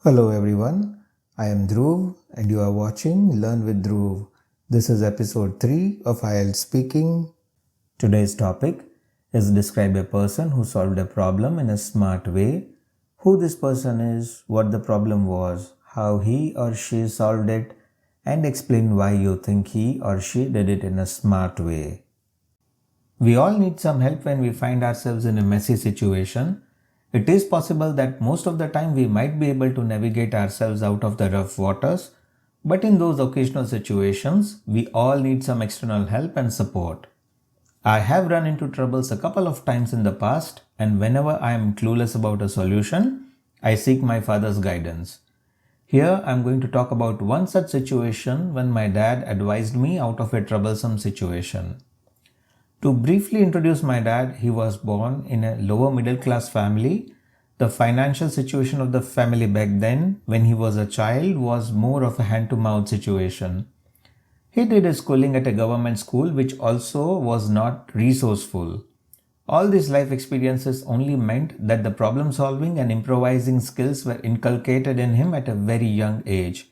Hello everyone, I am Dhruv and you are watching Learn with Dhruv. This is episode 3 of IELTS Speaking. Today's topic is describe a person who solved a problem in a smart way, who this person is, what the problem was, how he or she solved it, and explain why you think he or she did it in a smart way. We all need some help when we find ourselves in a messy situation. It is possible that most of the time we might be able to navigate ourselves out of the rough waters, but in those occasional situations, we all need some external help and support. I have run into troubles a couple of times in the past, and whenever I am clueless about a solution, I seek my father's guidance. Here I am going to talk about one such situation when my dad advised me out of a troublesome situation. To briefly introduce my dad, he was born in a lower middle class family. The financial situation of the family back then, when he was a child, was more of a hand to mouth situation. He did his schooling at a government school which also was not resourceful. All these life experiences only meant that the problem solving and improvising skills were inculcated in him at a very young age.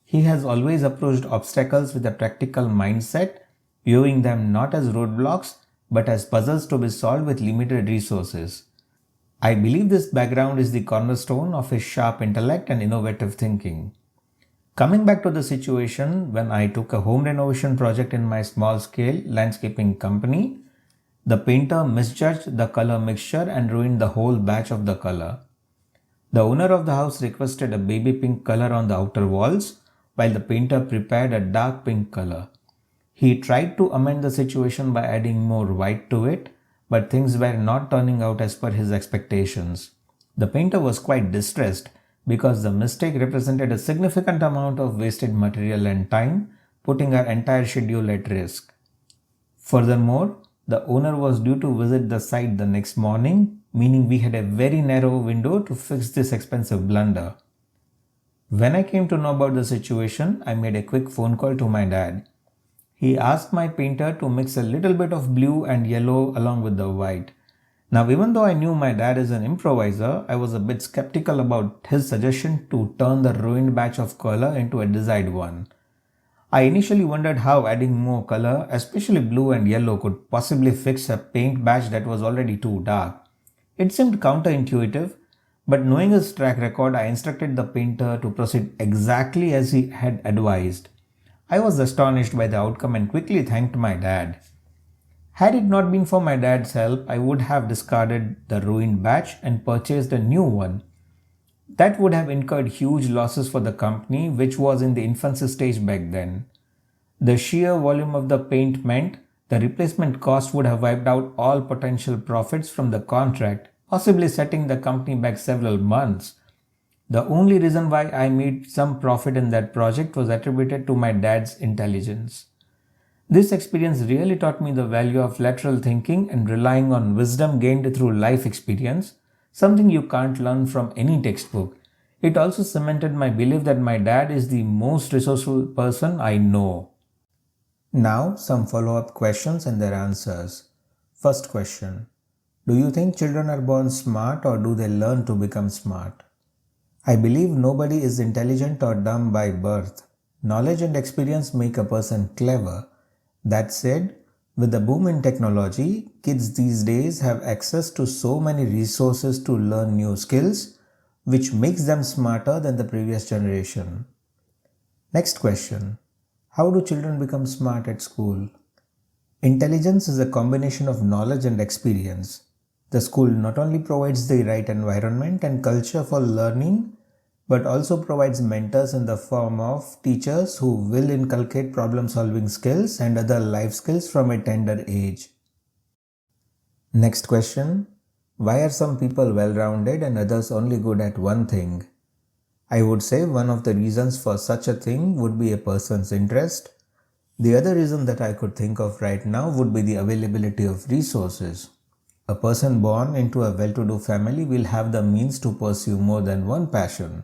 He has always approached obstacles with a practical mindset, viewing them not as roadblocks but as puzzles to be solved with limited resources. I believe this background is the cornerstone of his sharp intellect and innovative thinking. Coming back to the situation when I took a home renovation project in my small scale landscaping company, the painter misjudged the color mixture and ruined the whole batch of the color. The owner of the house requested a baby pink color on the outer walls, while the painter prepared a dark pink color. He tried to amend the situation by adding more white to it, but things were not turning out as per his expectations. The painter was quite distressed because the mistake represented a significant amount of wasted material and time, putting our entire schedule at risk. Furthermore, the owner was due to visit the site the next morning, meaning we had a very narrow window to fix this expensive blunder. When I came to know about the situation, I made a quick phone call to my dad. He asked my painter to mix a little bit of blue and yellow along with the white. Now, even though I knew my dad is an improviser, I was a bit skeptical about his suggestion to turn the ruined batch of color into a desired one. I initially wondered how adding more color, especially blue and yellow, could possibly fix a paint batch that was already too dark. It seemed counterintuitive, but knowing his track record, I instructed the painter to proceed exactly as he had advised. I was astonished by the outcome and quickly thanked my dad. Had it not been for my dad's help, I would have discarded the ruined batch and purchased a new one. That would have incurred huge losses for the company, which was in the infancy stage back then. The sheer volume of the paint meant the replacement cost would have wiped out all potential profits from the contract, possibly setting the company back several months. The only reason why I made some profit in that project was attributed to my dad's intelligence. This experience really taught me the value of lateral thinking and relying on wisdom gained through life experience, something you can't learn from any textbook. It also cemented my belief that my dad is the most resourceful person I know. Now, some follow-up questions and their answers. First question. Do you think children are born smart or do they learn to become smart? I believe nobody is intelligent or dumb by birth. Knowledge and experience make a person clever. That said, with the boom in technology, kids these days have access to so many resources to learn new skills, which makes them smarter than the previous generation. Next question. How do children become smart at school? Intelligence is a combination of knowledge and experience. The school not only provides the right environment and culture for learning, but also provides mentors in the form of teachers who will inculcate problem-solving skills and other life skills from a tender age. Next question. Why are some people well-rounded and others only good at one thing? I would say one of the reasons for such a thing would be a person's interest. The other reason that I could think of right now would be the availability of resources. A person born into a well-to-do family will have the means to pursue more than one passion.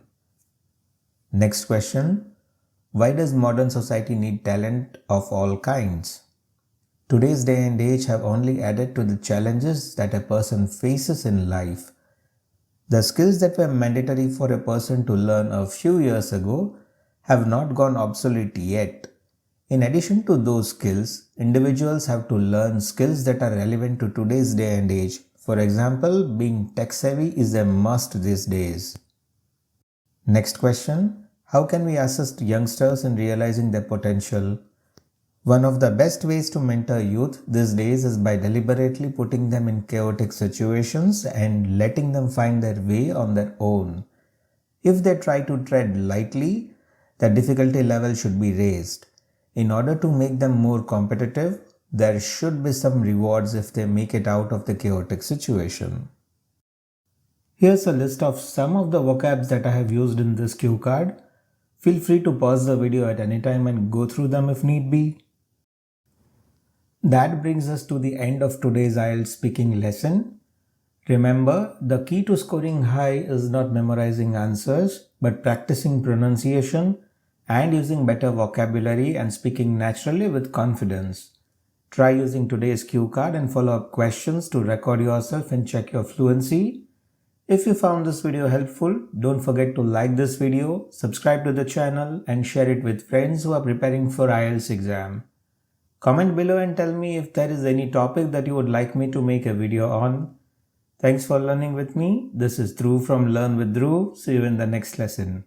Next question. Why does modern society need talent of all kinds? Today's day and age have only added to the challenges that a person faces in life. The skills that were mandatory for a person to learn a few years ago have not gone obsolete yet. In addition to those skills, individuals have to learn skills that are relevant to today's day and age. For example, being tech savvy is a must these days. Next question: how can we assist youngsters in realizing their potential? One of the best ways to mentor youth these days is by deliberately putting them in chaotic situations and letting them find their way on their own. If they try to tread lightly, the difficulty level should be raised. In order to make them more competitive, there should be some rewards if they make it out of the chaotic situation. Here's a list of some of the vocabs that I have used in this cue card. Feel free to pause the video at any time and go through them if need be. That brings us to the end of today's IELTS speaking lesson. Remember, the key to scoring high is not memorizing answers, but practicing pronunciation and using better vocabulary and speaking naturally with confidence. Try using today's cue card and follow up questions to record yourself and check your fluency. If you found this video helpful, don't forget to like this video, subscribe to the channel and share it with friends who are preparing for IELTS exam. Comment below and tell me if there is any topic that you would like me to make a video on. Thanks for learning with me. This is Dhruv from Learn with Dhruv. See you in the next lesson.